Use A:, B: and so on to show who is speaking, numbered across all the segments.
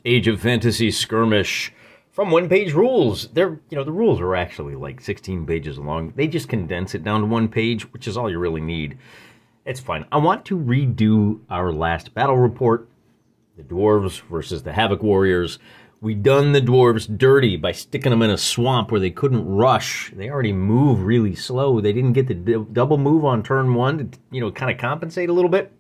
A: Age of Fantasy Skirmish from one-page rules. The rules are actually like 16 pages long. They just condense it down to one page, which is all you really need. It's fine. I want to redo our last battle report, the dwarves versus the Havok warriors. We done the dwarves dirty by sticking them in a swamp where they couldn't rush. They already move really slow. They didn't get the double move on turn one to, kind of compensate a little bit.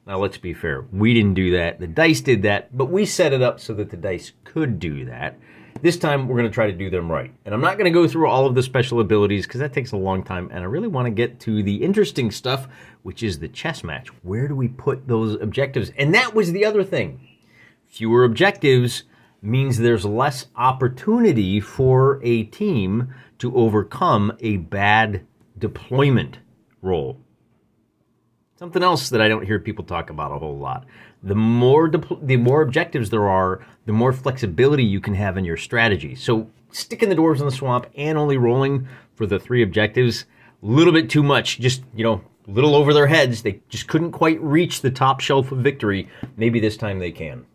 A: Now, let's be fair. We didn't do that. The dice did that, but we set it up so that the dice could do that. This time, we're going to try to do them right. And I'm not going to go through all of the special abilities because that takes a long time, and I really want to get to the interesting stuff, which is the chess match. Where do we put those objectives? And that was the other thing. Fewer objectives means there's less opportunity for a team to overcome a bad deployment roll. Something else that I don't hear people talk about a whole lot. The more objectives there are, the more flexibility you can have in your strategy. So sticking the dwarves in the swamp and only rolling for the 3 objectives, a little bit too much. Just, a little over their heads. They just couldn't quite reach the top shelf of victory. Maybe this time they can.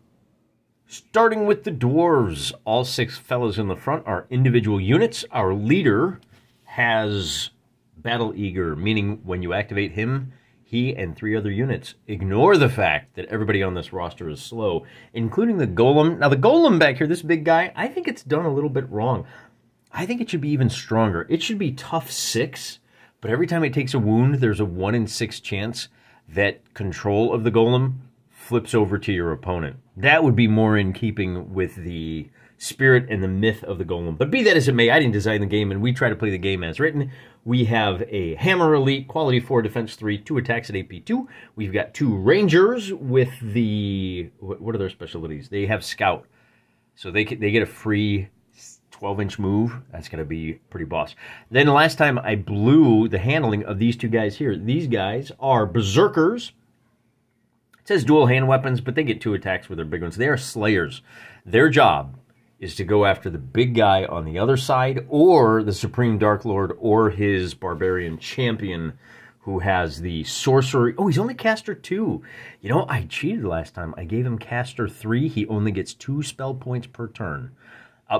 A: Starting with the dwarves, all 6 fellows in the front are individual units. Our leader has Battle Eager, meaning when you activate him, he and 3 other units ignore the fact that everybody on this roster is slow, including the golem. Now, the golem back here, this big guy, I think it's done a little bit wrong. I think it should be even stronger. It should be tough 6, but every time it takes a wound, there's a 1 in 6 chance that control of the golem flips over to your opponent. That would be more in keeping with the spirit and the myth of the golem. But be that as it may, I didn't design the game, and we try to play the game as written. We have a Hammer Elite, Quality 4, Defense 3, 2 attacks at AP 2. We've got 2 Rangers with the... What are their specialties? They have Scout. So they get a free 12-inch move. That's going to be pretty boss. Then last time I blew the handling of these 2 guys here. These guys are Berserkers. It says dual hand weapons, but they get 2 attacks with their big ones. They are Slayers. Their job is to go after the big guy on the other side, or the Supreme Dark Lord, or his Barbarian Champion, who has the Sorcery. Oh, he's only Caster 2. I cheated last time. I gave him Caster 3. He only gets 2 spell points per turn.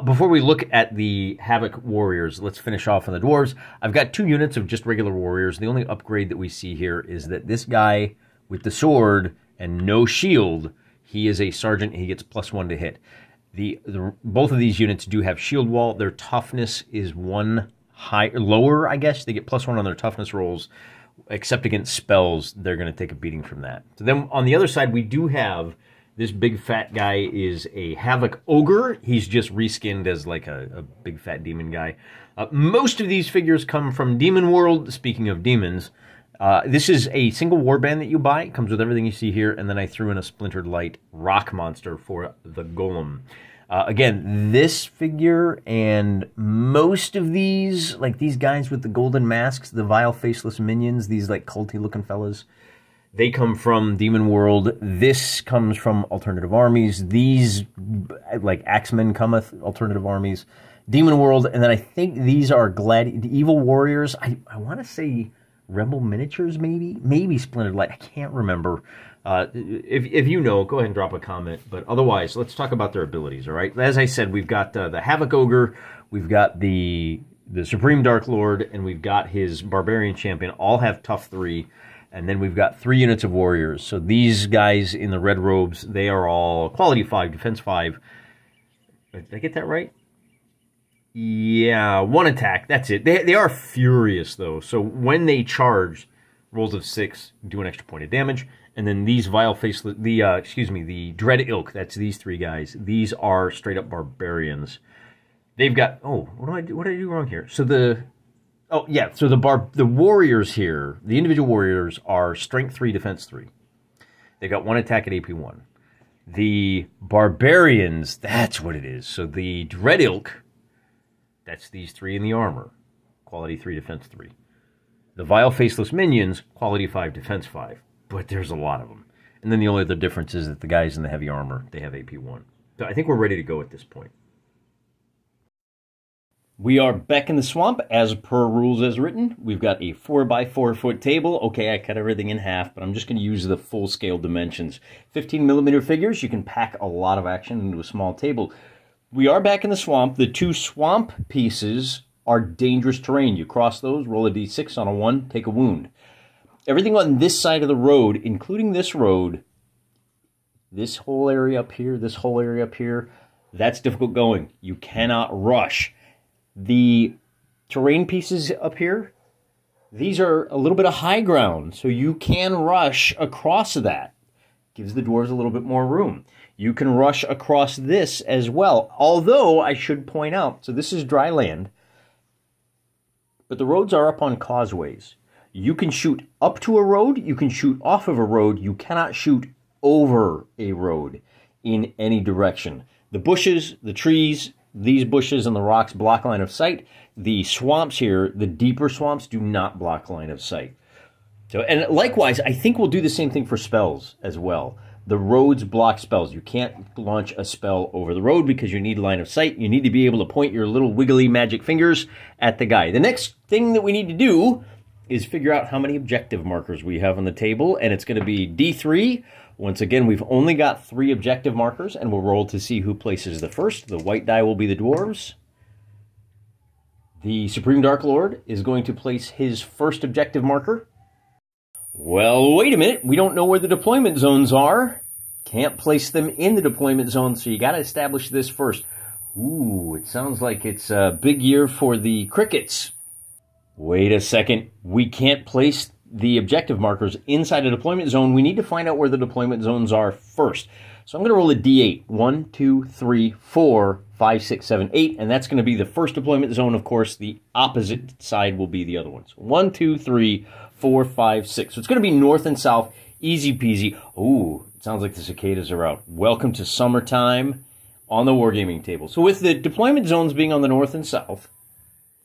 A: Before we look at the Havok warriors, let's finish off on the dwarves. I've got 2 units of just regular warriors. The only upgrade that we see here is that this guy with the sword and no shield, he is a sergeant. He gets +1 to hit. Both of these units do have shield wall. Their toughness is 1 lower, I guess. They get +1 on their toughness rolls, except against spells. They're going to take a beating from that. So then on the other side, we do have this big fat guy is a Havok ogre. He's just reskinned as like a big fat demon guy. Most of these figures come from Demon World. Speaking of demons, this is a single warband that you buy. It comes with everything you see here, and then I threw in a Splintered Light rock monster for the golem. Again, this figure and most of these, like these guys with the golden masks, the vile faceless minions, these like culty-looking fellas, they come from Demon World. This comes from Alternative Armies. These, like Axemen cometh, Alternative Armies. Demon World, and then I think these are Evil Warriors. I want to say Rebel Miniatures, maybe Splintered Light. I can't remember. If you know, go ahead and drop a comment. But otherwise, let's talk about their abilities, all right? As I said, we've got the Havok Ogre, we've got the Supreme Dark Lord, and we've got his Barbarian Champion. All have tough 3. And then we've got 3 units of warriors. So these guys in the red robes, they are all Quality 5, Defense 5. Did I get that right? Yeah, 1 attack. That's it. They are furious, though. So when they charge, rolls of 6 do an extra point of damage. And then these vile faceless, the Dread Ilk, that's these 3 guys. These are straight up barbarians. They've got, what did I do wrong here? So the warriors here, the individual warriors are Strength 3, Defense 3. They got 1 attack at AP 1. The barbarians, that's what it is. So the Dread Ilk, that's these 3 in the armor. Quality 3, Defense 3. The Vile Faceless Minions, Quality 5, Defense 5. But there's a lot of them. And then the only other difference is that the guys in the heavy armor, they have AP 1. So I think we're ready to go at this point. We are back in the swamp as per rules as written. We've got a 4x4 foot table. Okay, I cut everything in half, but I'm just going to use the full scale dimensions. 15mm figures, you can pack a lot of action into a small table. We are back in the swamp. The two swamp pieces are dangerous terrain. You cross those, roll a d6 on a 1, take a wound. Everything on this side of the road, including this road, this whole area up here, this whole area up here, that's difficult going. You cannot rush. The terrain pieces up here, these are a little bit of high ground, so you can rush across that. Gives the dwarves a little bit more room. You can rush across this as well, although I should point out, so this is dry land, but the roads are up on causeways. You can shoot up to a road, you can shoot off of a road, you cannot shoot over a road in any direction. The bushes, the trees, these bushes and the rocks block line of sight. The swamps here, the deeper swamps, do not block line of sight. So, and likewise, I think we'll do the same thing for spells as well. The roads block spells. You can't launch a spell over the road because you need line of sight. You need to be able to point your little wiggly magic fingers at the guy. The next thing that we need to do is figure out how many objective markers we have on the table, and it's going to be D3. Once again, we've only got 3 objective markers, and we'll roll to see who places the first. The white die will be the dwarves. The Supreme Dark Lord is going to place his first objective marker. Well, wait a minute. We don't know where the deployment zones are. Can't place them in the deployment zone, so you got to establish this first. Ooh, it sounds like it's a big year for the crickets. Wait a second. We can't place the objective markers inside a deployment zone. We need to find out where the deployment zones are first. So I'm going to roll a d8. 1, 2, 3, 4, 5, 6, 7, 8. And that's going to be the first deployment zone. Of course, the opposite side will be the other ones. 1, 2, 3, 4, 5, 6. So it's going to be north and south. Easy peasy. Ooh, it sounds like the cicadas are out. Welcome to summertime on the Wargaming table. So with the deployment zones being on the north and south,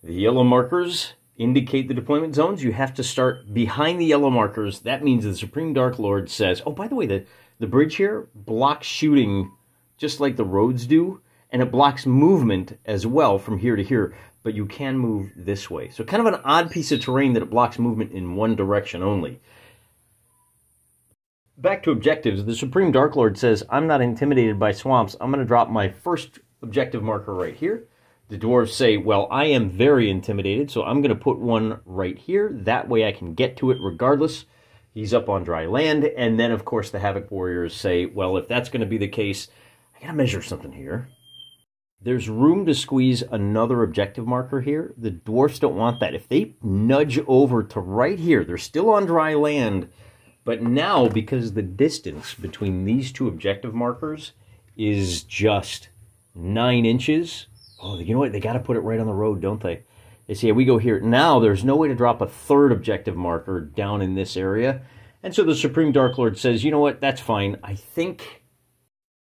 A: the yellow markers indicate the deployment zones. You have to start behind the yellow markers. That means the Supreme Dark Lord says, oh, by the way, the bridge here blocks shooting just like the roads do, and it blocks movement as well from here to here, but you can move this way. So kind of an odd piece of terrain that it blocks movement in one direction only. Back to objectives. The Supreme Dark Lord says, I'm not intimidated by swamps. I'm going to drop my first objective marker right here. The dwarves say, well, I am very intimidated, so I'm going to put one right here. That way I can get to it regardless. He's up on dry land. And then, of course, the Havok warriors say, well, if that's going to be the case, I got to measure something here. There's room to squeeze another objective marker here. The dwarfs don't want that. If they nudge over to right here, they're still on dry land. But now, because the distance between these two objective markers is just 9 inches... Oh, you know what? They got to put it right on the road, don't they? They say, we go here. Now, there's no way to drop a third objective marker down in this area. And so the Supreme Dark Lord says, you know what? That's fine. I think,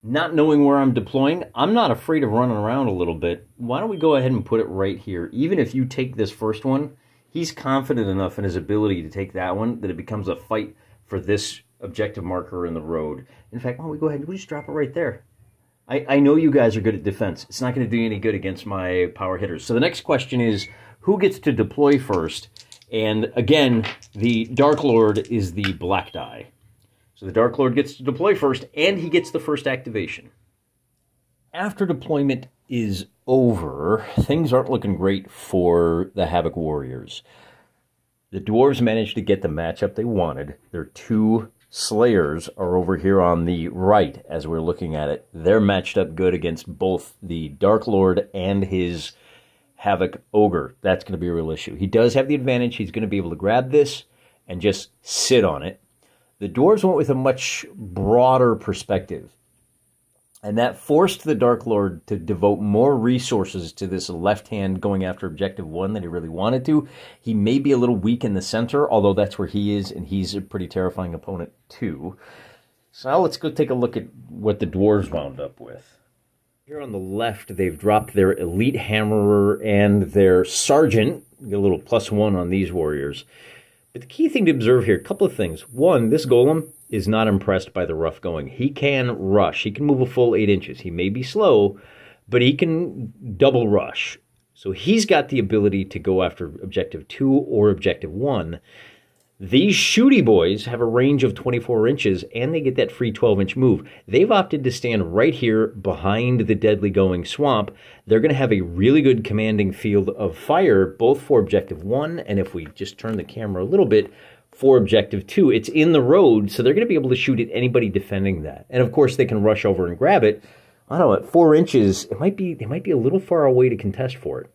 A: not knowing where I'm deploying, I'm not afraid of running around a little bit. Why don't we go ahead and put it right here? Even if you take this first one, he's confident enough in his ability to take that one that it becomes a fight for this objective marker in the road. In fact, why don't we go ahead and we'll just drop it right there? I know you guys are good at defense. It's not going to do any good against my power hitters. So the next question is, who gets to deploy first? And again, the Dark Lord is the black die. So the Dark Lord gets to deploy first, and he gets the first activation. After deployment is over, things aren't looking great for the Havok warriors. The dwarves managed to get the matchup they wanted. Their 2 Slayers are over here on the right as we're looking at it. They're matched up good against both the Dark Lord and his Havok Ogre. That's going to be a real issue. He does have the advantage. He's going to be able to grab this and just sit on it. The dwarves went with a much broader perspective. And that forced the Dark Lord to devote more resources to this left hand going after Objective 1 than he really wanted to. He may be a little weak in the center, although that's where he is, and he's a pretty terrifying opponent too. So now let's go take a look at what the dwarves wound up with. Here on the left, they've dropped their Elite Hammerer and their Sergeant. You get a little +1 on these warriors. But the key thing to observe here, a couple of things. One, this golem is not impressed by the rough going. He can rush. He can move a full 8 inches. He may be slow, but he can double rush. So he's got the ability to go after objective 2 or objective 1. These shooty boys have a range of 24 inches, and they get that free 12-inch move. They've opted to stand right here behind the deadly going swamp. They're going to have a really good commanding field of fire, both for objective 1, and if we just turn the camera a little bit, for objective 2. It's in the road, so they're going to be able to shoot at anybody defending that. And of course, they can rush over and grab it. I don't know, at 4 inches, they might be a little far away to contest for it.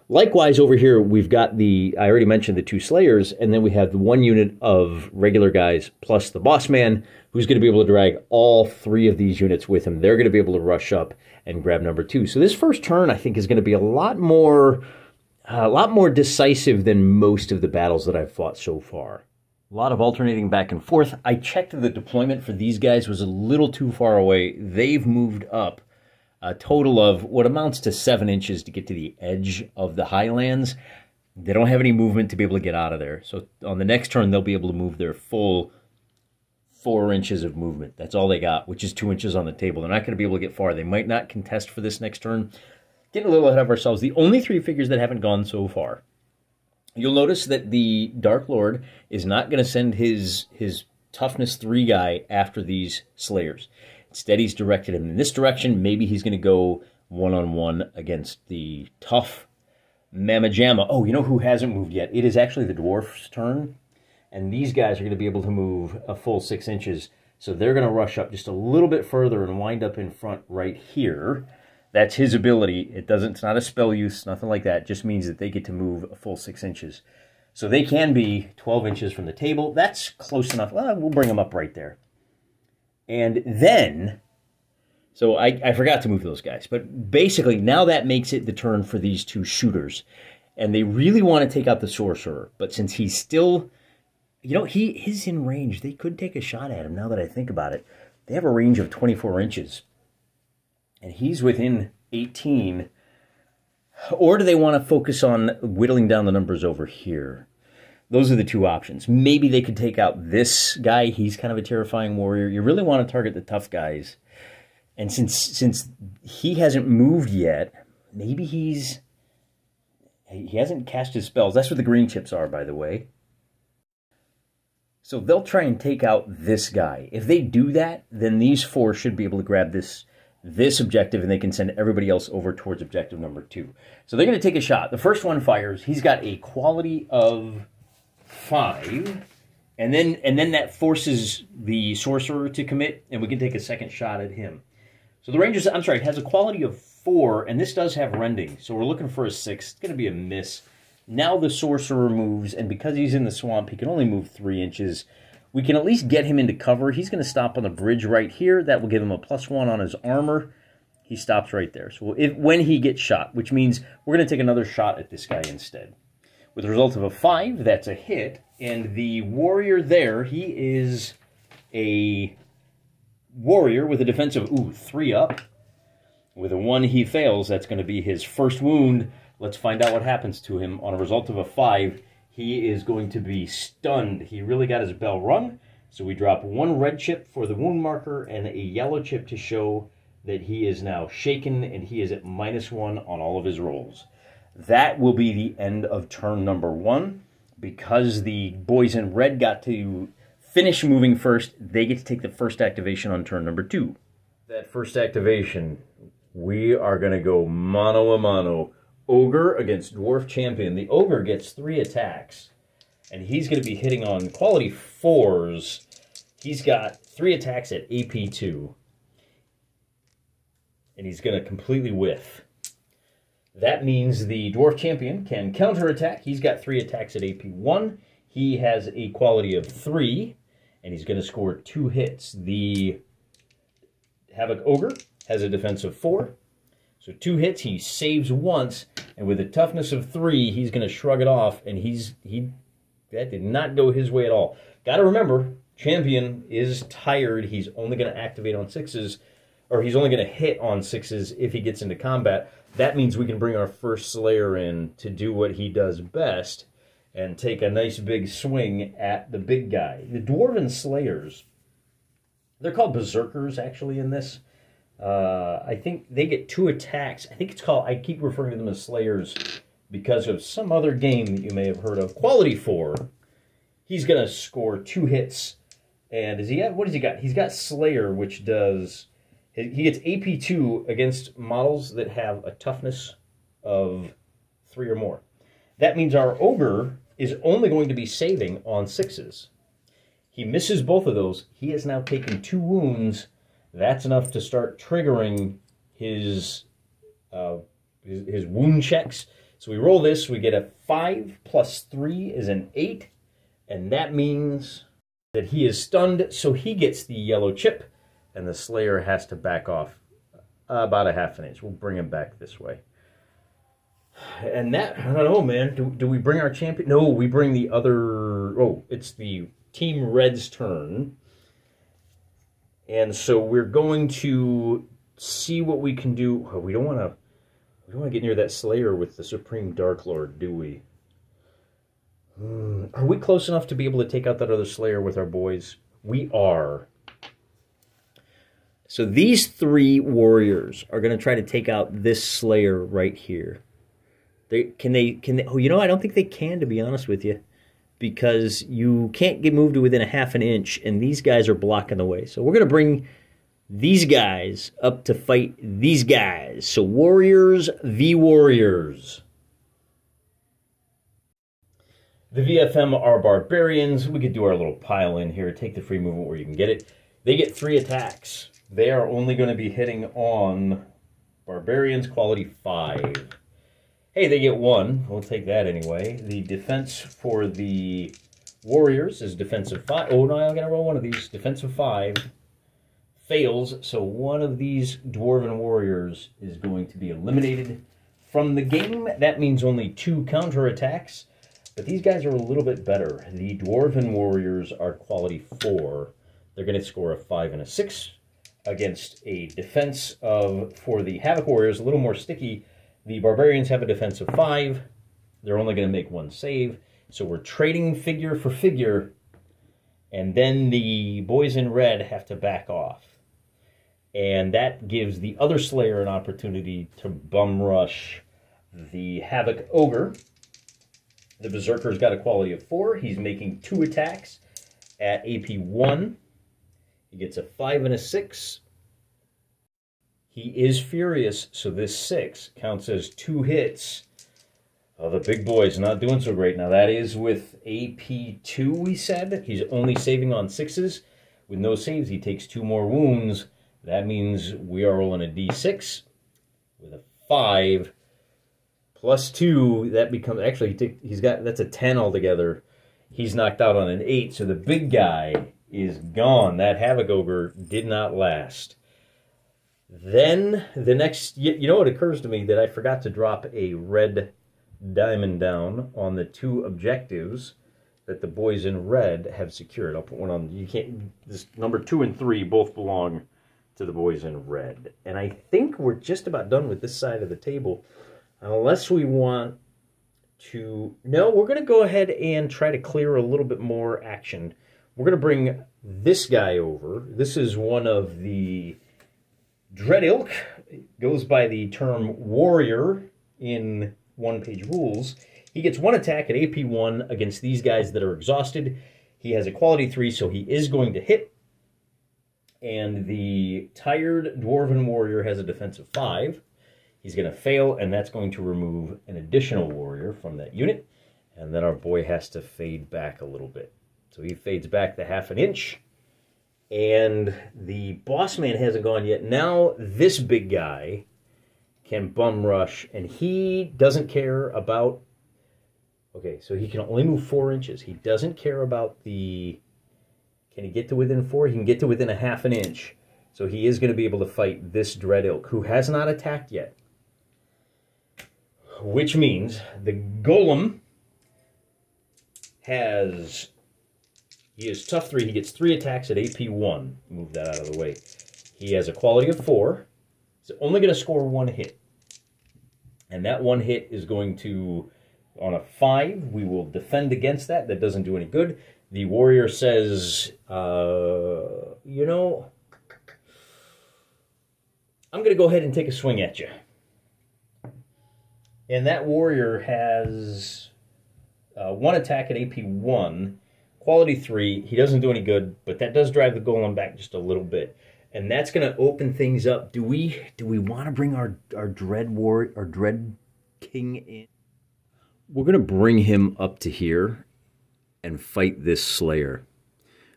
A: Likewise, over here, we've got I already mentioned the 2 Slayers, and then we have the 1 unit of regular guys plus the boss man, who's going to be able to drag all 3 of these units with him. They're going to be able to rush up and grab number 2. So this first turn, I think, is going to be a lot more decisive than most of the battles that I've fought so far. A lot of alternating back and forth. I checked the deployment for these guys was a little too far away. They've moved up a total of what amounts to 7 inches to get to the edge of the highlands. They don't have any movement to be able to get out of there. So on the next turn, they'll be able to move their full 4 inches of movement. That's all they got, which is 2 inches on the table. They're not going to be able to get far. They might not contest for this next turn. Getting a little ahead of ourselves. The only 3 figures that haven't gone so far. You'll notice that the Dark Lord is not going to send his toughness 3 guy after these Slayers. Instead, he's directed him in this direction. Maybe he's going to go one-on-one against the tough Mamma Jamma. Oh, you know who hasn't moved yet? It is actually the Dwarfs' turn. And these guys are going to be able to move a full 6 inches. So they're going to rush up just a little bit further and wind up in front right here. That's his ability. It's not a spell use, nothing like that. It just means that they get to move a full 6 inches. So they can be 12 inches from the table. That's close enough. Well, we'll bring them up right there. And then, so I forgot to move those guys. But basically, now that makes it the turn for these 2 shooters. And they really want to take out the sorcerer. But since he's still, you know, he is in range. They could take a shot at him now that I think about it. They have a range of 24 inches. And he's within 18. Or do they want to focus on whittling down the numbers over here? Those are the 2 options. Maybe they could take out this guy. He's kind of a terrifying warrior. You really want to target the tough guys. And since he hasn't moved yet, maybe he hasn't cast his spells. That's what the green chips are, by the way. So they'll try and take out this guy. If they do that, then these 4 should be able to grab this objective, and they can send everybody else over towards objective number 2. So they're going to take a shot. The first one fires. He's got a quality of 5, and then that forces the sorcerer to commit, and we can take a second shot at him. So the Rangers, I'm sorry, it has a quality of 4, and this does have rending, so we're looking for a 6. It's going to be a miss. Now the sorcerer moves, and because he's in the swamp, he can only move 3 inches. We can at least get him into cover. He's going to stop on the bridge right here. That will give him a +1 on his armor. He stops right there. So when he gets shot, which means we're going to take another shot at this guy instead. With a result of a 5, that's a hit. And the warrior there, he is a warrior with a defensive, 3 up. With a 1, he fails. That's going to be his first wound. Let's find out what happens to him. On a result of a 5, he is going to be stunned. He really got his bell rung. So we drop 1 red chip for the wound marker and a yellow chip to show that he is now shaken, and he is at -1 on all of his rolls. That will be the end of turn number 1. Because the boys in red got to finish moving first, they get to take the first activation on turn number 2. That first activation, we are going to go mano a mano. Ogre against Dwarf Champion. The Ogre gets 3 attacks, and he's going to be hitting on quality 4s. He's got 3 attacks at AP 2, and he's going to completely whiff. That means the Dwarf Champion can counterattack. He's got 3 attacks at AP 1. He has a quality of 3, and he's going to score 2 hits. The Havok Ogre has a defense of 4. So 2 hits, he saves once, and with a toughness of 3, he's going to shrug it off, and that did not go his way at all. Got to remember, Champion is tired. He's only going to activate on 6s, or he's only going to hit on 6s if he gets into combat. That means we can bring our first Slayer in to do what he does best and take a nice big swing at the big guy. The Dwarven Slayers, they're called Berserkers, actually, in this. I think they get 2 attacks. I think it's called, I keep referring to them as Slayers because of some other game that you may have heard of. Quality 4. He's going to score 2 hits. And does he have, what has he got? He's got Slayer, which does, he gets AP2 against models that have a toughness of 3 or more. That means our Ogre is only going to be saving on 6s. He misses both of those. He has now taken 2 wounds. That's enough to start triggering his wound checks. So we roll this. We get a 5 plus 3 is an 8. And that means that he is stunned. So he gets the yellow chip. And the Slayer has to back off about a ½ inch. We'll bring him back this way. And that, I don't know, man. Do we bring our champion? No, we bring the other... Oh, it's the Team Red's turn. And so we're going to see what we can do. Oh, we don't want to get near that Slayer with the Supreme Dark Lord, do we? Are we close enough to be able to take out that other Slayer with our boys? We are. So these 3 warriors are going to try to take out this Slayer right here. Can they? Oh, you know, I don't think they can, to be honest with you, because you can't get moved to within a ½ inch, and these guys are blocking the way. So we're going to bring these guys up to fight these guys. So Warriors v. Warriors. The VFM are Barbarians. We could do our little pile in here. Take the free movement where you can get it. They get 3 attacks. They are only going to be hitting on Barbarians, quality 5. Hey, they get 1. We'll take that anyway. The defense for the Warriors is defensive 5. Oh, no, I'm going to roll one of these. Defensive 5 fails, so one of these Dwarven Warriors is going to be eliminated from the game. That means only 2 counterattacks, but these guys are a little bit better. The Dwarven Warriors are quality 4. They're going to score a 5 and a 6 against a defense of, for the Havok Warriors, a little more sticky. The Barbarians have a defense of 5. They're only going to make 1 save. So we're trading figure for figure. And then the boys in red have to back off. And that gives the other Slayer an opportunity to bum rush the Havok Ogre. The Berserker's got a quality of 4. He's making 2 attacks at AP 1. He gets a 5 and a 6. He is furious, so this 6 counts as 2 hits. Oh, the big boy's not doing so great. Now, that is with AP 2, we said. He's only saving on 6s. With no saves, he takes 2 more wounds. That means we are rolling a D6 with a 5 plus 2. That becomes, actually, he's got, that's a 10 altogether. He's knocked out on an 8, so the big guy is gone. That Havok Ogre did not last. Then the next, you know, it occurs to me that I forgot to drop a red diamond down on the 2 objectives that the boys in red have secured. I'll put one on. You can't. This number 2 and 3 both belong to the boys in red, and I think we're just about done with this side of the table, unless we want to. No, we're going to go ahead and try to clear a little bit more action. We're going to bring this guy over. This is one of the Dread Ilk. It goes by the term warrior in one-page rules. He gets 1 attack at AP 1 against these guys that are exhausted. He has a quality 3, so he is going to hit. And the tired Dwarven Warrior has a defense of 5. He's going to fail, and that's going to remove an additional warrior from that unit. And then our boy has to fade back a little bit. So he fades back the ½ inch. And the boss man hasn't gone yet. Now this big guy can bum rush, and he doesn't care about... Okay, so he can only move 4 inches. He doesn't care about the... Can he get to within 4? He can get to within a ½ inch. So he is going to be able to fight this Dread Ilk, who has not attacked yet. Which means the Golem has... He is tough 3. He gets 3 attacks at AP 1. Move that out of the way. He has a quality of 4. He's only going to score 1 hit. And that 1 hit is going to... On a 5, we will defend against that. That doesn't do any good. The warrior says, you know, I'm going to go ahead and take a swing at you. And that warrior has 1 attack at AP 1, quality 3. He doesn't do any good, but that does drive the golem back just a little bit. And that's going to open things up. Do we want to bring our dread king in? We're going to bring him up to here and fight this slayer.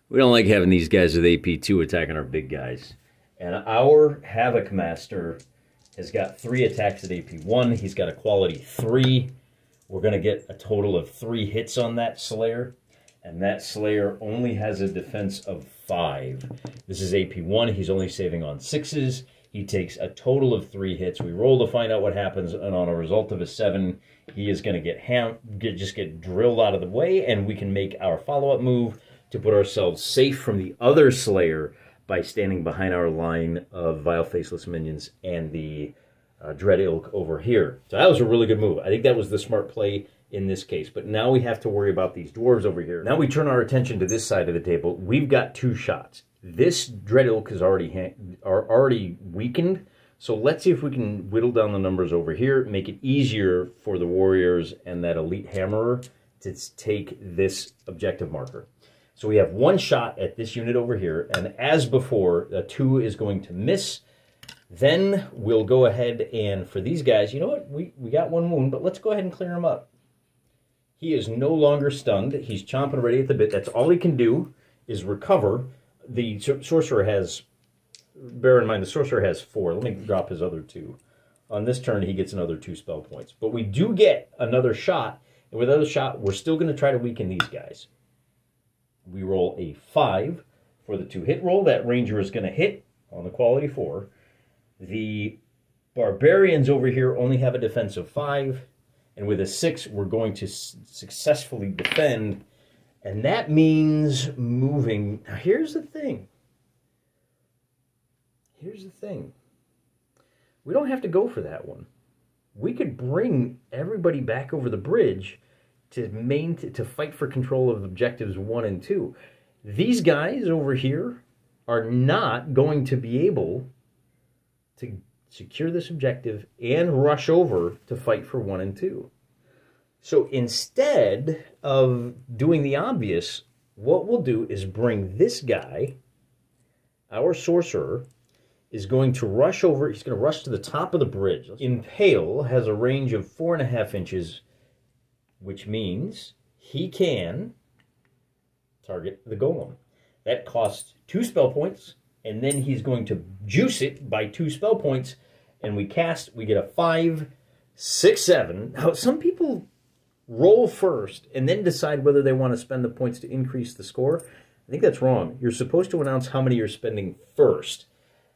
A: We don't like having these guys with AP 2 attacking our big guys. And our Havok master has got 3 attacks at AP 1. He's got a quality 3. We're going to get a total of 3 hits on that Slayer. And that Slayer only has a defense of 5. This is AP 1. He's only saving on 6s. He takes a total of 3 hits. We roll to find out what happens. And on a result of a 7, he is going to just get drilled out of the way. And we can make our follow-up move to put ourselves safe from the other Slayer by standing behind our line of Vile Faceless minions and the Dread Ilk over here. So that was a really good move. I think that was the smart play in this case. But now we have to worry about these dwarves over here. Now we turn our attention to this side of the table. We've got 2 shots. This Dread Ilk is already weakened. So let's see if we can whittle down the numbers over here, make it easier for the warriors and that elite hammerer to take this objective marker. So we have 1 shot at this unit over here, and as before, a 2 is going to miss. Then we'll go ahead and, for these guys, you know what? We got 1 wound, but let's go ahead and clear him up. He is no longer stunned. He's chomping ready at the bit. That's all he can do is recover. The sorcerer has, bear in mind, the sorcerer has 4. Let me drop his other 2. On this turn, he gets another 2 spell points. But we do get another shot, and with another shot, we're still going to try to weaken these guys. We roll a 5 for the 2 hit roll. That ranger is going to hit on the quality 4. The barbarians over here only have a defense of 5. And with a 6, we're going to successfully defend. And that means moving. Now, here's the thing. Here's the thing. We don't have to go for that one. We could bring everybody back over the bridge to fight for control of objectives 1 and 2. These guys over here are not going to be able to secure this objective and rush over to fight for 1 and 2. So instead of doing the obvious, what we'll do is bring this guy, our sorcerer, is going to rush over. He's going to rush to the top of the bridge. Impale has a range of 4.5 inches, which means he can target the golem. That costs 2 spell points, and then he's going to juice it by 2 spell points, and we get a 5, 6, 7. Now, some people roll first and then decide whether they want to spend the points to increase the score. I think that's wrong. You're supposed to announce how many you're spending first.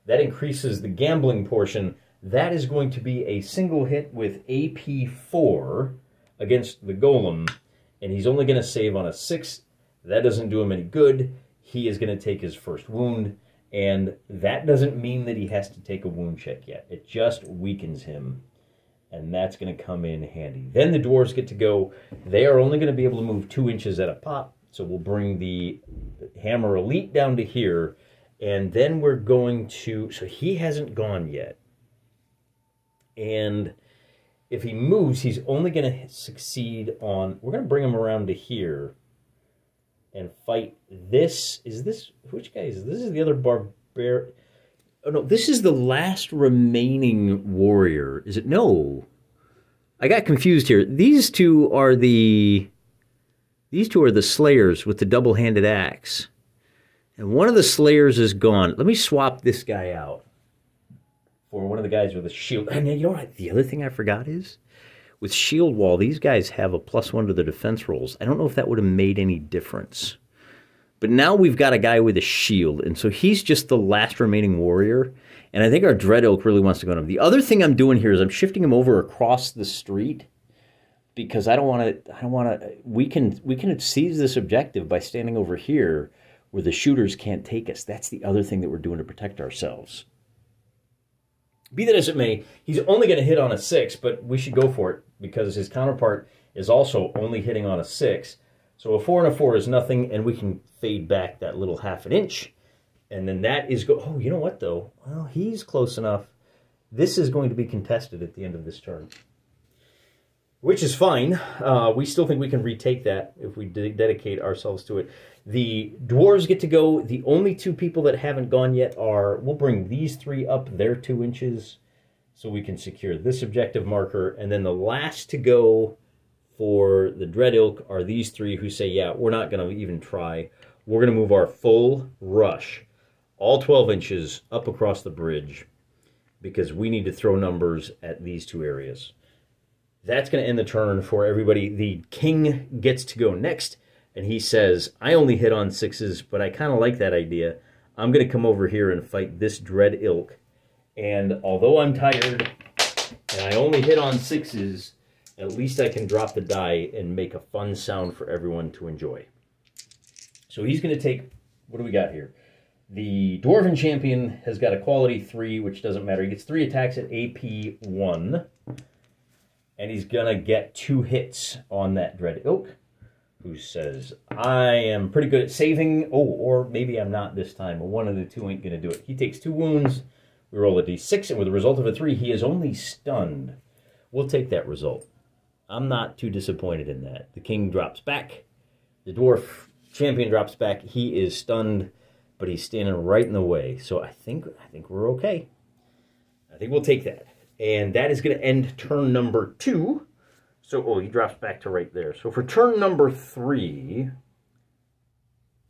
A: That increases the gambling portion. That is going to be a single hit with AP 4 against the golem, and he's only going to save on a 6. That doesn't do him any good. He is going to take his first wound, and that doesn't mean that he has to take a wound check yet. It just weakens him, and that's going to come in handy. Then the dwarves get to go. They are only going to be able to move 2 inches at a pop, so we'll bring the hammer elite down to here, and then we're going to... So he hasn't gone yet, and if he moves, he's only going to succeed on... We're going to bring him around to here and fight this. Is this... Which guy is this? This is the other barbarian. Oh, no. This is the last remaining warrior. Is it? No. I got confused here. These two are the slayers with the double-handed axe. And one of the slayers is gone. Let me swap this guy out for one of the guys with a shield. And you know what? The other thing I forgot is, with shield wall, these guys have a +1 to their defense rolls. I don't know if that would have made any difference. But now we've got a guy with a shield, and so he's just the last remaining warrior. And I think our Dread Ilk really wants to go to him. The other thing I'm doing here is I'm shifting him over across the street because I don't want to. We can seize this objective by standing over here where the shooters can't take us. That's the other thing that we're doing to protect ourselves. Be that as it may, he's only going to hit on a 6, but we should go for it because his counterpart is also only hitting on a 6. So a 4 and a 4 is nothing, and we can fade back that little 1/2 inch. And then that is... Oh, you know what, though? Well, he's close enough This is going to be contested at the end of this turn, which is fine. We still think we can retake that if we dedicate ourselves to it. The dwarves get to go. The only two people that haven't gone yet are, we'll bring these three up their 2 inches so we can secure this objective marker. And then the last to go for the Dread Ilk are these three who say, yeah, we're not going to even try. We're going to move our full rush, all 12 inches, up across the bridge because we need to throw numbers at these 2 areas. That's going to end the turn for everybody. The king gets to go next, and he says, I only hit on 6s, but I kind of like that idea. I'm going to come over here and fight this Dread Ilk. And although I'm tired and I only hit on 6s, at least I can drop the die and make a fun sound for everyone to enjoy. So he's going to take, what do we got here? The Dwarven Champion has got a quality 3, which doesn't matter. He gets 3 attacks at AP 1. And he's going to get 2 hits on that Dread Ilk, who says, I am pretty good at saving. Oh, or maybe I'm not this time. But one of the 2 ain't going to do it. He takes 2 wounds. We roll a d6, and with a result of a 3, he is only stunned. We'll take that result. I'm not too disappointed in that. The king drops back. The dwarf champion drops back. He is stunned, but he's standing right in the way. So I think we're okay. I think we'll take that. And that is going to end turn number 2. So, oh, he drops back to right there. So for turn number 3,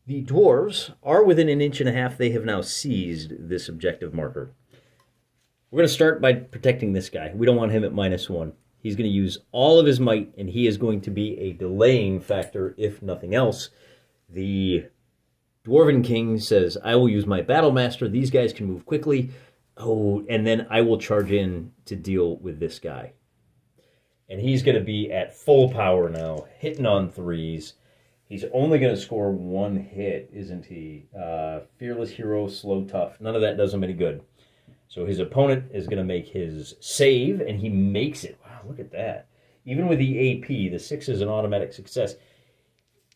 A: the dwarves are within 1.5 inches. They have now seized this objective marker. We're going to start by protecting this guy. We don't want him at -1. He's going to use all of his might, and he is going to be a delaying factor, if nothing else. The Dwarven King says, I will use my Battle Master. These guys can move quickly. Oh, and then I will charge in to deal with this guy. And he's going to be at full power now, hitting on 3s. He's only going to score 1 hit, isn't he? Fearless Hero, Slow Tough. None of that does him any good. So his opponent is going to make his save, and he makes it. Wow, look at that. Even with the AP, the 6 is an automatic success.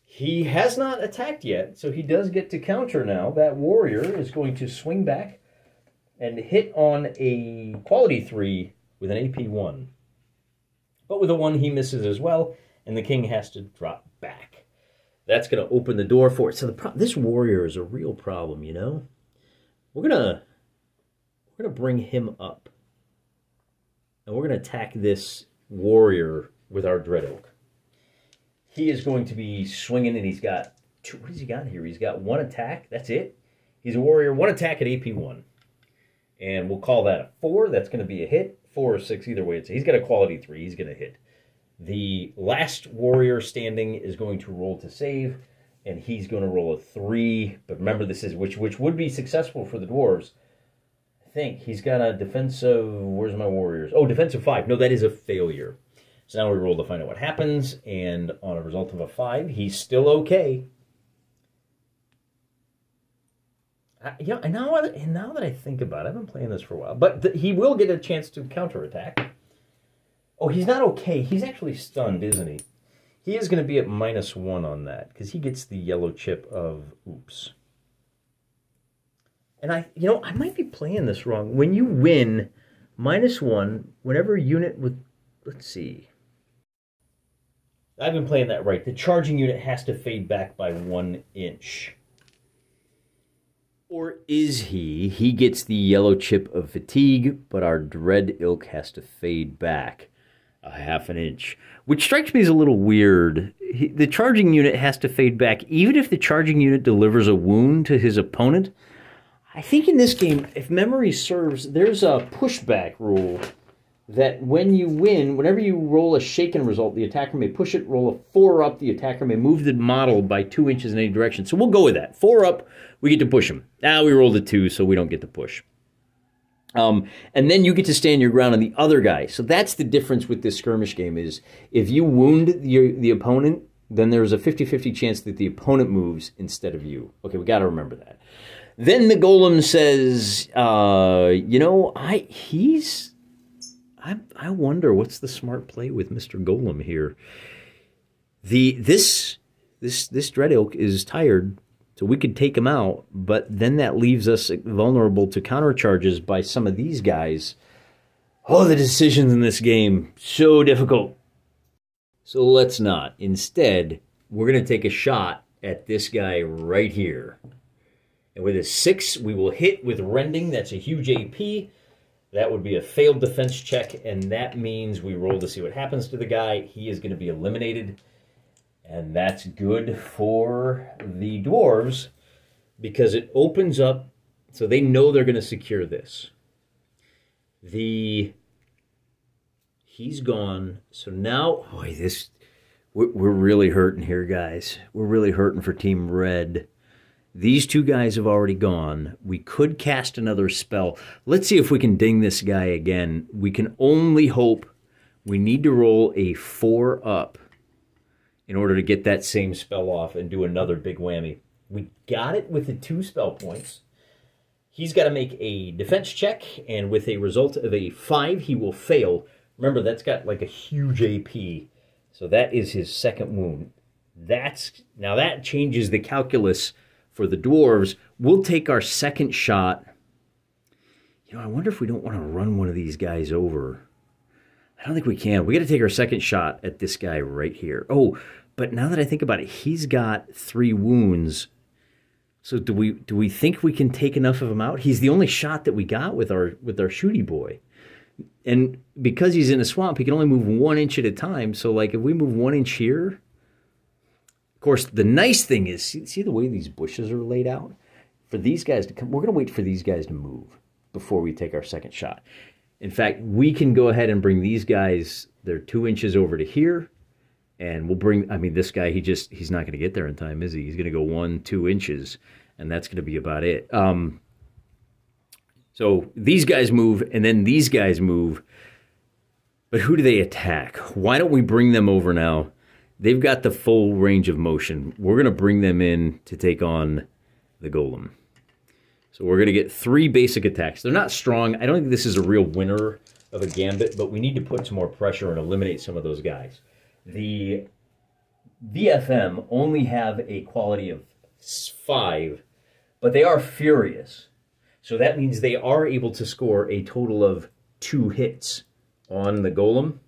A: He has not attacked yet, so he does get to counter now. That warrior is going to swing back and hit on a quality 3 with an AP 1. But with a 1, he misses as well, and the king has to drop back. That's going to open the door for it. So this warrior is a real problem, you know? We're going to bring him up. And we're going to attack this warrior with our Dread Oak. He is going to be swinging, and he's got 2. What has he got here? He's got 1 attack. That's it. He's a warrior. 1 attack at AP 1. And we'll call that a 4. That's going to be a hit. 4 or 6, either way. He's got a quality 3. He's going to hit. The last warrior standing is going to roll to save, and he's going to roll a 3. But remember, this is which would be successful for the dwarves. I think he's got a defensive. Where's my warriors? Oh, defensive 5. No, that is a failure. So now we roll to find out what happens, and on a result of a 5, he's still okay. Yeah, and now that I think about it, I've been playing this for a while, but he will get a chance to counterattack. Oh, he's not okay. He's actually stunned, isn't he? He is going to be at -1 on that, because he gets the yellow chip of oops. And I might be playing this wrong. When you win -1, whenever a unit with, let's see. I've been playing that right. The charging unit has to fade back by 1 inch. Or is he? He gets the yellow chip of fatigue, but our Dread Ilk has to fade back a 1/2 inch, which strikes me as a little weird. The charging unit has to fade back, even if the charging unit delivers a wound to his opponent. I think in this game, if memory serves, there's a pushback rule that when you win, whenever you roll a shaken result, the attacker may push it, roll a 4 up, the attacker may move the model by 2 inches in any direction. So we'll go with that. 4 up, we get to push him. Now we rolled a 2, so we don't get to push. And then you get to stand your ground on the other guy. So that's the difference with this skirmish game is if you wound the opponent, then there's a 50-50 chance that the opponent moves instead of you. Okay, we got to remember that. Then the golem says, I wonder what's the smart play with Mr. Golem here. This Dread Ilk is tired, so we could take him out, but then that leaves us vulnerable to counter charges by some of these guys. Oh, the decisions in this game, so difficult. So let's not. Instead, we're going to take a shot at this guy right here. And with a 6, we will hit with rending. That's a huge AP. That would be a failed defense check, and that means we roll to see what happens to the guy. He is going to be eliminated. And that's good for the dwarves because it opens up, so they know they're going to secure this. He's gone. So now, boy, we're really hurting here, guys. We're really hurting for Team Red. These two guys have already gone. We could cast another spell. Let's see if we can ding this guy again. We can only hope. We need to roll a 4 up in order to get that same spell off and do another big whammy. We got it with the 2 spell points. He's got to make a defense check, and with a result of a 5, he will fail. Remember, that's got like a huge AP. So that is his second wound. Now that changes the calculus for the dwarves. We'll take our second shot. You know, I wonder if we don't want to run one of these guys over. I don't think we can. We got to take our second shot at this guy right here. Oh, but now that I think about it, he's got 3 wounds. So do we think we can take enough of him out? He's the only shot that we got with our shooty boy. And because he's in a swamp, he can only move 1 inch at a time. So like if we move 1 inch here, of course, the nice thing is, see the way these bushes are laid out? For these guys to come, we're going to wait for these guys to move before we take our second shot. In fact, we can go ahead and bring these guys, they're 2 inches over to here, and we'll bring, I mean, this guy, he's not going to get there in time, is he? He's going to go 1-2 inches, and that's going to be about it. So these guys move, and then these guys move, but who do they attack? Why don't we bring them over now? They've got the full range of motion. We're going to bring them in to take on the golem. So we're going to get 3 basic attacks. They're not strong. I don't think this is a real winner of a gambit, but we need to put some more pressure and eliminate some of those guys. The VFM only have a quality of 5, but they are furious. So that means they are able to score a total of 2 hits on the golem.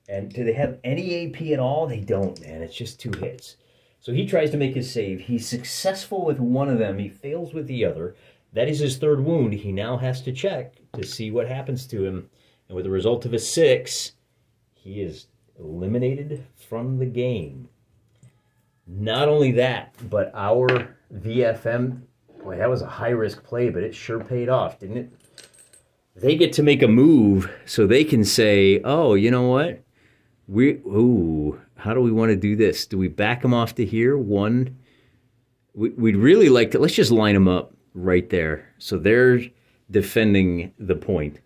A: And do they have any AP at all? They don't, man. It's just 2 hits. So he tries to make his save. He's successful with one of them. He fails with the other. That is his 3rd wound. He now has to check to see what happens to him. And with the result of a 6, he is eliminated from the game. Not only that, but our VFM, boy, that was a high-risk play, but it sure paid off, didn't it? They get to make a move so they can say, oh, you know what? How do we want to do this? Do we back them off to here? We'd really like to, let's just line them up right there. So they're defending the point.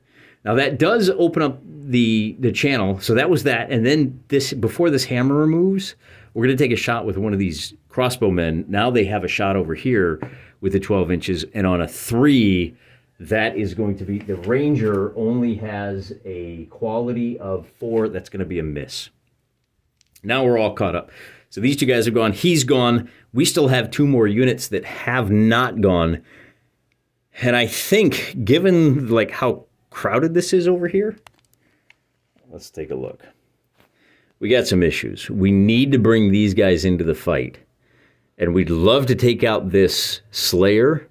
A: Now that does open up the channel. So that was that. And then before this hammer moves, we're going to take a shot with one of these crossbowmen. Now they have a shot over here with the 12 inches. And on a 3, that is going to be, the ranger only has a quality of 4. That's going to be a miss. Now we're all caught up. So these 2 guys have gone. He's gone. We still have 2 more units that have not gone. And I think, given like how crowded this is over here, let's take a look. We got some issues. We need to bring these guys into the fight. And we'd love to take out this Slayer,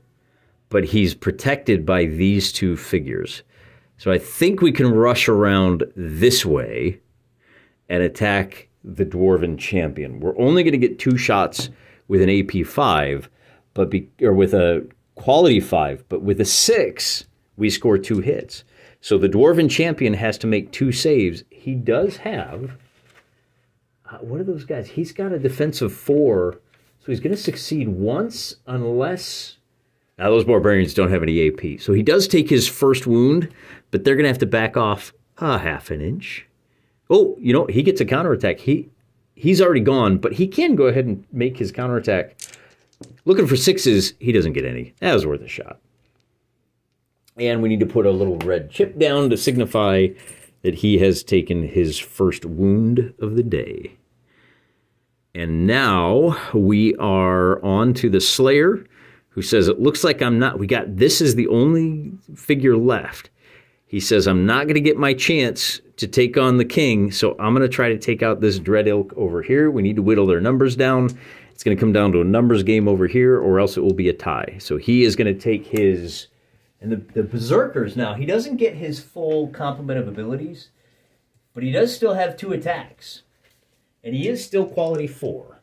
A: but he's protected by these 2 figures. So I think we can rush around this way and attack the Dwarven Champion. We're only going to get 2 shots with an AP 5, or with a quality 5, but with a 6, we score 2 hits. So the Dwarven Champion has to make 2 saves. He does have, what are those guys? He's got a defense of 4, so he's going to succeed once unless... Now, those barbarians don't have any AP. So he does take his 1st wound, but they're going to have to back off a ½ an inch. Oh, you know, he gets a counterattack. He's already gone, but he can go ahead and make his counterattack. Looking for 6s, he doesn't get any. That was worth a shot. And we need to put a little red chip down to signify that he has taken his 1st wound of the day. And now we are on to the Slayer, who says, it looks like I'm not, this is the only figure left. He says, I'm not going to get my chance to take on the king, so I'm going to try to take out this Dread Ilk over here. We need to whittle their numbers down. It's going to come down to a numbers game over here, or else it will be a tie. So he is going to take his... And the Berserkers now, he doesn't get his full complement of abilities, but he does still have 2 attacks. And he is still quality 4.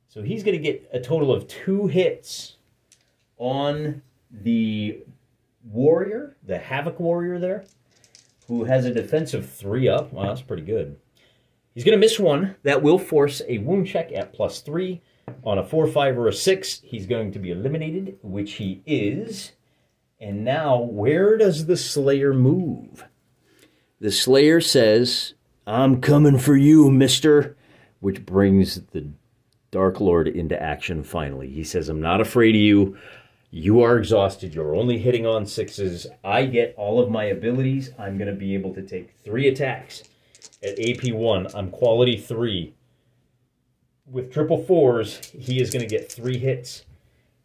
A: So he's going to get a total of 2 hits on the warrior, the Havok warrior there, who has a defense of 3 up. Wow, that's pretty good. He's going to miss 1. That will force a wound check at +3. On a 4, 5, or a 6, he's going to be eliminated, which he is. And now, where does the Slayer move? The Slayer says, I'm coming for you, mister, which brings the Dark Lord into action finally. He says, I'm not afraid of you. You are exhausted. You're only hitting on 6s. I get all of my abilities. I'm going to be able to take 3 attacks. At AP 1, I'm quality 3. With triple 4s, he is going to get 3 hits.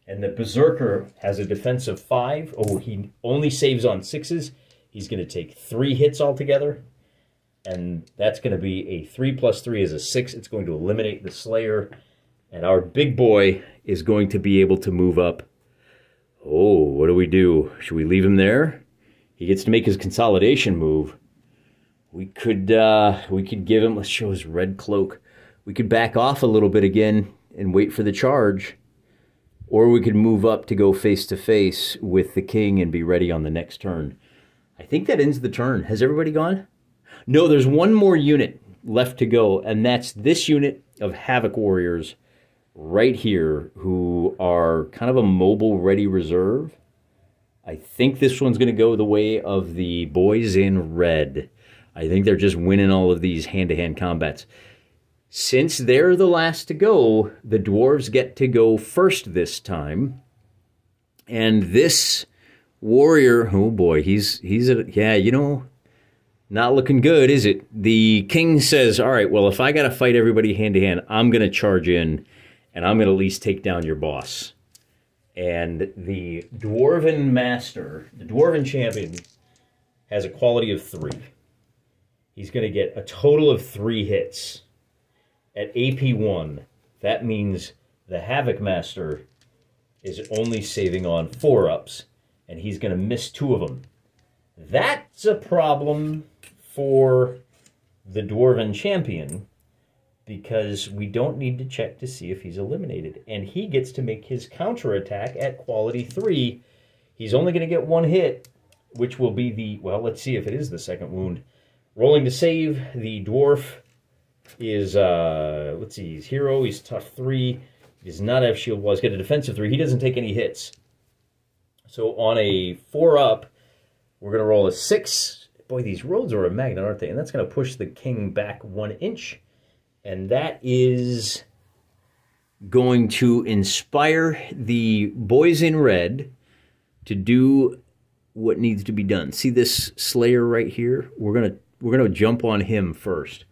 A: And the Berserker has a defense of 5. Oh, he only saves on 6s. He's going to take 3 hits altogether. And that's going to be a 3 + 3 is a 6. It's going to eliminate the Slayer. And our big boy is going to be able to move up. Oh, what do we do? Should we leave him there? He gets to make his consolidation move. We could give him, let's show his red cloak. We could back off a little bit again and wait for the charge. Or we could move up to go face-to-face with the king and be ready on the next turn. I think that ends the turn. Has everybody gone? No, there's one more unit left to go, and that's this unit of Havok warriors right here who are kind of a mobile ready reserve. I think this one's going to go the way of the boys in red. I think they're just winning all of these hand-to-hand combats. Since they're the last to go, the dwarves get to go first this time. And this warrior, oh boy, yeah, you know, not looking good, is it? The king says, all right, well, if I got to fight everybody hand-to-hand, I'm going to charge in, and I'm going to at least take down your boss. And the dwarven master, the dwarven champion, has a quality of 3. He's going to get a total of 3 hits. At AP 1, that means the Havok Master is only saving on 4-ups, and he's going to miss 2 of them. That's a problem for the Dwarven Champion, because we don't need to check to see if he's eliminated. And he gets to make his counterattack at quality 3. He's only going to get 1 hit, which will be the, well, let's see if it is the second wound. Rolling to save, the dwarf is, let's see, he's hero, he's tough 3, he does not have shield wall, he's got a defensive 3, he doesn't take any hits. So on a 4-up, we're going to roll a 6. Boy, these roads are a magnet, aren't they? And that's going to push the king back 1 inch. And that is going to inspire the boys in red to do what needs to be done. See this Slayer right here? We're gonna jump on him first.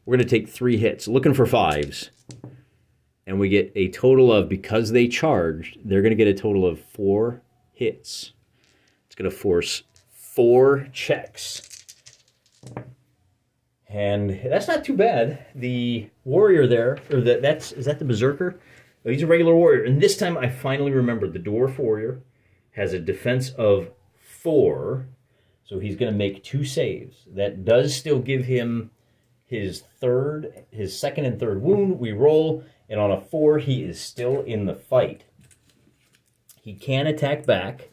A: We're going to take 3 hits, looking for 5s. And we get a total of, because they charged, they're going to get a total of 4 hits. It's going to force 4 checks. And that's not too bad. The warrior there, or is that the Berserker? Oh, he's a regular warrior. And this time I finally remembered the dwarf warrior has a defense of 4. So he's going to make 2 saves. That does still give him his second and third wound. We roll, and on a 4, he is still in the fight. He can attack back,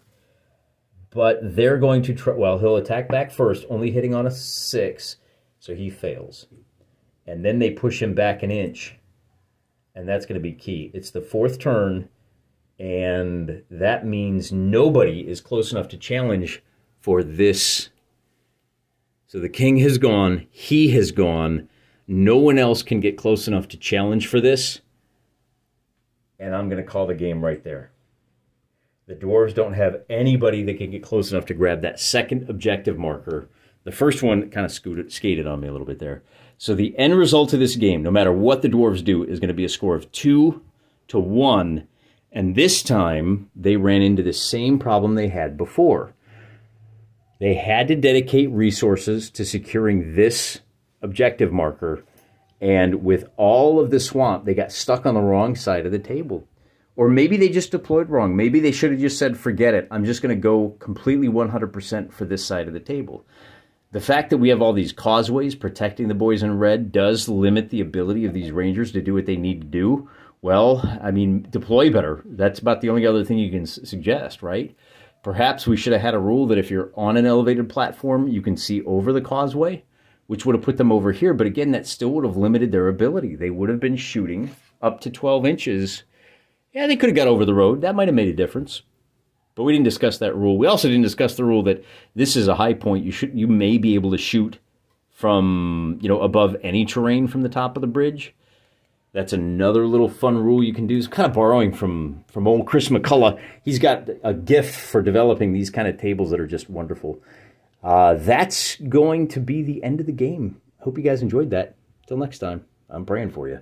A: but they're going to try, well, he'll attack back first, only hitting on a 6, so he fails. And then they push him back 1 inch, and that's going to be key. It's the 4th turn, and that means nobody is close enough to challenge for this. So the king has gone, he has gone, no one else can get close enough to challenge for this, and I'm going to call the game right there. The dwarves don't have anybody that can get close enough to grab that second objective marker. The first one kind of skated on me a little bit there. So the end result of this game, no matter what the dwarves do, is going to be a score of 2-1, and this time they ran into the same problem they had before. They had to dedicate resources to securing this objective marker, and with all of the swamp, they got stuck on the wrong side of the table. Or maybe they just deployed wrong. Maybe they should have just said, forget it. I'm just going to go completely 100% for this side of the table. The fact that we have all these causeways protecting the boys in red does limit the ability of these rangers to do what they need to do. Well, I mean, deploy better. That's about the only other thing you can suggest, right? Perhaps we should have had a rule that if you're on an elevated platform, you can see over the causeway, which would have put them over here. But again, that still would have limited their ability. They would have been shooting up to 12 inches. Yeah, they could have got over the road. That might have made a difference. But we didn't discuss that rule. We also didn't discuss the rule that this is a high point. You may be able to shoot from, above any terrain from the top of the bridge. That's another little fun rule you can do. It's kind of borrowing from old Chris McCullough. He's got a gift for developing these kind of tables that are just wonderful. That's going to be the end of the game. Hope you guys enjoyed that. Till next time, I'm praying for you.